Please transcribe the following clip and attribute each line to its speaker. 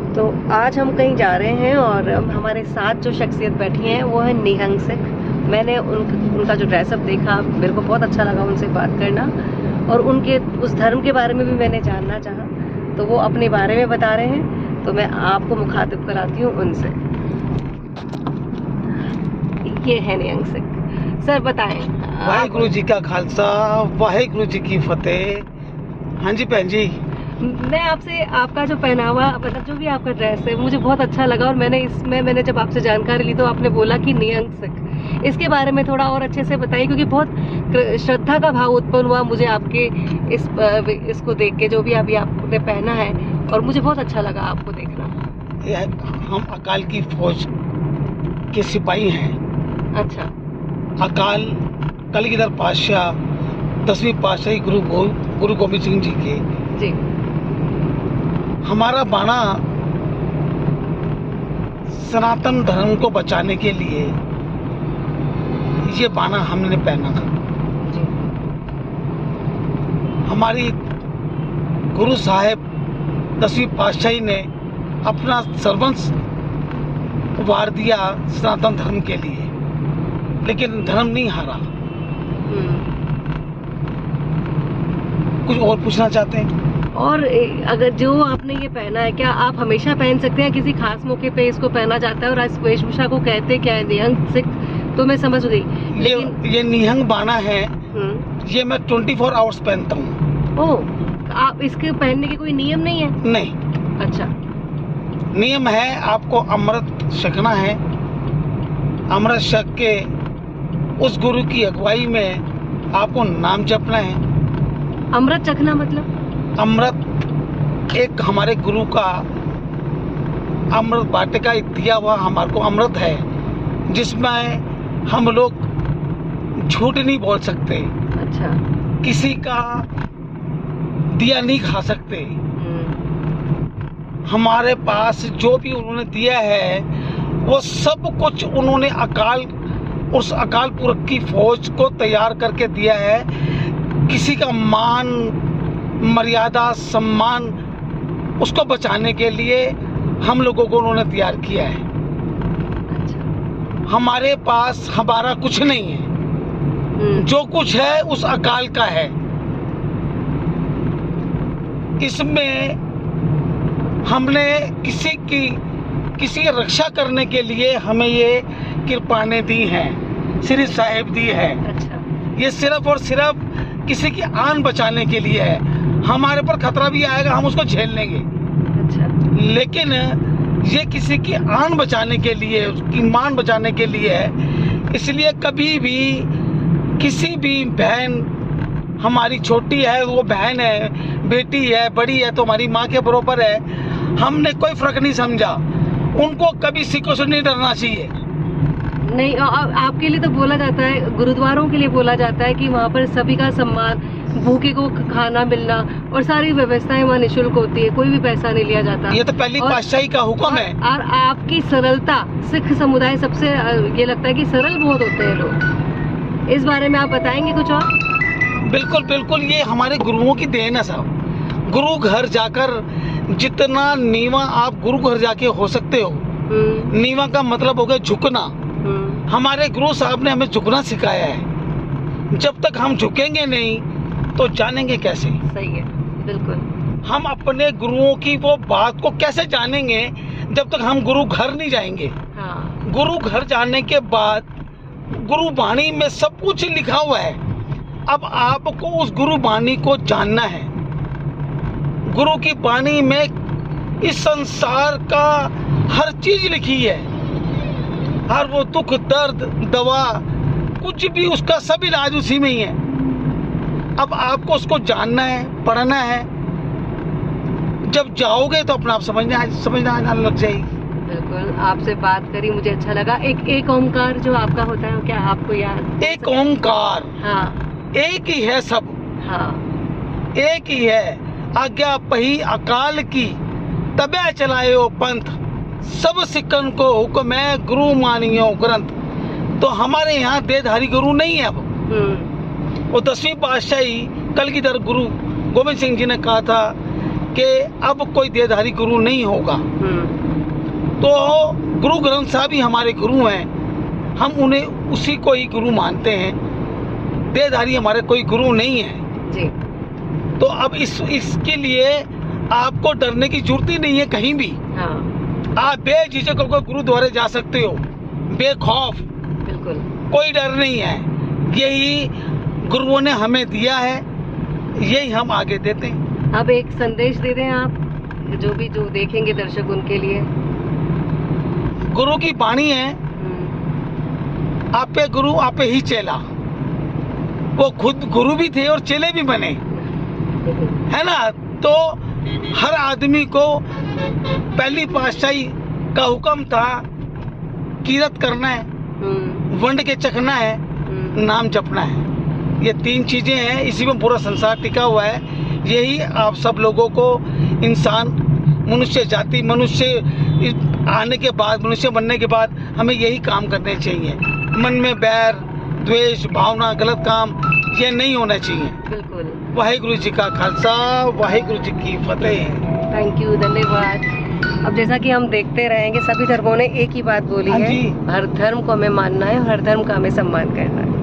Speaker 1: तो आज हम कहीं जा रहे हैं और हमारे साथ जो शख्सियत बैठी हैं वो है निहंग सिख। मैंने उनका जो ड्रेसअप देखा, मेरे को बहुत अच्छा लगा उनसे बात करना, और उनके उस धर्म के बारे में भी मैंने जानना चाहा। तो वो अपने बारे में बता रहे हैं, तो मैं आपको मुखातिब कराती हूँ उनसे। ये है निहंग सिख। सर बताएं।
Speaker 2: वाहेगुरु जी का खालसा, वाहेगुरु जी की फतेह। हाँ जी बहन जी,
Speaker 1: मैं आपसे आपका जो पहनावा, मतलब जो भी आपका ड्रेस है, मुझे बहुत अच्छा लगा। और मैंने जब आपसे जानकारी ली तो आपने बोला कि निहंग सिख। इसके बारे में थोड़ा और अच्छे से बताइए, क्योंकि बहुत श्रद्धा का भाव उत्पन्न हुआ मुझे आपके इसको देख के, जो भी अभी आपने पहना है, और मुझे बहुत अच्छा लगा आपको देखना।
Speaker 2: हम अकाल की फौज के सिपाही हैं।
Speaker 1: अच्छा।
Speaker 2: अकाल कलगीधर पातशाह 10वीं पातशाही गुरु गोबिंद सिंह जी के
Speaker 1: जी।
Speaker 2: हमारा बाणा सनातन धर्म को बचाने के लिए, ये बाणा हमने पहना था।
Speaker 1: जी।
Speaker 2: हमारी गुरु साहेब 10वीं पातशाही ने अपना सर्वंस वार दिया सनातन धर्म के लिए, लेकिन धर्म नहीं हारा। कुछ और पूछना चाहते हैं?
Speaker 1: और अगर जो आपने ये पहना है, क्या आप हमेशा पहन सकते हैं? किसी खास मौके पे इसको पहना जाता है? और इस वेशभूषा को कहते क्या है? निहंग सिख तो मैं समझ गई, लेकिन
Speaker 2: ये निहंग बाणा है। ये मैं 24 आवर्स पहनता हूँ।
Speaker 1: ओह, आप इसके पहनने के कोई नियम नहीं है?
Speaker 2: नहीं।
Speaker 1: अच्छा।
Speaker 2: नियम है, आपको अमृत छकना है। अमृत छक के उस गुरु की अगुवाई में आपको नाम जपना है।
Speaker 1: अमृत चखना मतलब?
Speaker 2: अमृत एक हमारे गुरु का अमृत वाटिका दिया हुआ हमारे को अमृत है, जिसमें हम लोग झूठ नहीं बोल सकते।
Speaker 1: अच्छा। किसी
Speaker 2: का दिया नहीं खा सकते। हमारे पास जो भी उन्होंने दिया है वो सब कुछ उन्होंने उस अकाल पुरख की फौज को तैयार करके दिया है। किसी का मान मर्यादा सम्मान उसको बचाने के लिए हम लोगों को उन्होंने तैयार किया है।
Speaker 1: अच्छा।
Speaker 2: हमारे पास हमारा कुछ नहीं है, जो कुछ है उस अकाल का है। इसमें हमने किसी की रक्षा करने के लिए हमें ये कृपाएं दी हैं, श्री साहेब दी है।
Speaker 1: अच्छा। ये
Speaker 2: सिर्फ और सिर्फ किसी की आन बचाने के लिए है। हमारे पर खतरा भी आएगा, हम उसको झेल लेंगे।
Speaker 1: अच्छा।
Speaker 2: लेकिन ये किसी की आन बचाने के लिए, उसकी मान बचाने के लिए है। इसलिए कभी भी किसी भी बहन, हमारी छोटी है वो बहन है, बेटी है, बड़ी है तो हमारी माँ के बराबर है, हमने कोई फर्क नहीं समझा। उनको कभी किसी से नहीं डरना चाहिए।
Speaker 1: नहीं, आपके लिए तो बोला जाता है, गुरुद्वारों के लिए बोला जाता है कि वहाँ पर सभी का सम्मान, भूखे को खाना मिलना, और सारी व्यवस्थाएं वहाँ निःशुल्क होती है, कोई भी पैसा नहीं लिया जाता।
Speaker 2: ये तो पहली पातशाही का हुक्म है।
Speaker 1: और आपकी सरलता, सिख समुदाय सबसे ये लगता है कि सरल बहुत होते हैं लोग। इस बारे में आप बताएंगे कुछ और?
Speaker 2: बिल्कुल बिल्कुल, ये हमारे गुरुओं की देन है साहब। गुरु घर जाकर जितना नीवा आप गुरु घर जाके हो सकते हो, नीवा का मतलब हो गया झुकना। हमारे गुरु साहब ने हमें झुकना सिखाया है। जब तक हम झुकेंगे नहीं तो जानेंगे कैसे?
Speaker 1: सही है, बिल्कुल।
Speaker 2: हम अपने गुरुओं की वो बात को कैसे जानेंगे जब तक हम गुरु घर नहीं जाएंगे?
Speaker 1: हाँ।
Speaker 2: गुरु घर जाने के बाद गुरु वाणी में सब कुछ लिखा हुआ है। अब आपको उस गुरु वाणी को जानना है। गुरु की वाणी में इस संसार का हर चीज लिखी है। हर वो दुख दर्द दवा कुछ भी, उसका सब इलाज उसी में ही है। अब आपको उसको जानना है, पढ़ना है। जब जाओगे तो अपना आप समझना आने लग जाएगी।
Speaker 1: बिल्कुल, आपसे बात करी मुझे अच्छा लगा। एक ओंकार जो आपका होता है, क्या आपको याद?
Speaker 2: एक ओंकार।
Speaker 1: हाँ।
Speaker 2: एक ही है सब।
Speaker 1: हाँ।
Speaker 2: एक ही है। आज्ञा पही अकाल की, तबे चलायो पंथ। सब सिकन को हुक्म है, गुरु मानियो ग्रंथ। तो हमारे यहाँ देधारी गुरु नहीं है। अब वो 10वीं पातशाही कलगीधर गुरु गोबिंद सिंह जी ने कहा था कि अब कोई देहधारी गुरु नहीं होगा। तो गुरु ग्रंथ साहब ही हमारे गुरु हैं, हम उन्हें उसी को ही गुरु मानते हैं। देहधारी हमारे कोई गुरु नहीं है
Speaker 1: जी।
Speaker 2: तो अब इसके लिए आपको डरने की जरूरत ही नहीं है कहीं भी।
Speaker 1: हाँ।
Speaker 2: आप बेझिझक होकर गुरुद्वारे जा सकते हो, बेखौफ,
Speaker 1: बिल्कुल
Speaker 2: कोई डर नहीं है। यही गुरुओं ने हमें दिया है, यही हम आगे देते हैं।
Speaker 1: अब एक संदेश दे दें आप, जो देखेंगे दर्शक उनके लिए।
Speaker 2: गुरु की वाणी है, आप पे गुरु आप पे ही चेला। वो खुद गुरु भी थे और चेले भी बने, है ना। तो हर आदमी को पहली पातशाही का हुक्म था, कीरत करना है, वंड के चखना है, नाम जपना है। ये 3 चीजें हैं, इसी में पूरा संसार टिका हुआ है। यही आप सब लोगों को, इंसान, मनुष्य जाति, मनुष्य आने के बाद, मनुष्य बनने के बाद हमें यही काम करने चाहिए। मन में बैर, द्वेष, भावना, गलत काम ये नहीं होना चाहिए।
Speaker 1: बिल्कुल।
Speaker 2: वाहिगुरु जी का खालसा, वाहिगुरु जी की फतेह।
Speaker 1: थैंक यू, धन्यवाद। अब जैसा कि हम देखते रहेंगे, सभी धर्मों ने एक ही बात बोली
Speaker 2: हाँ
Speaker 1: है,
Speaker 2: जी।
Speaker 1: हर धर्म को हमें मानना है और हर धर्म का हमें सम्मान करना है।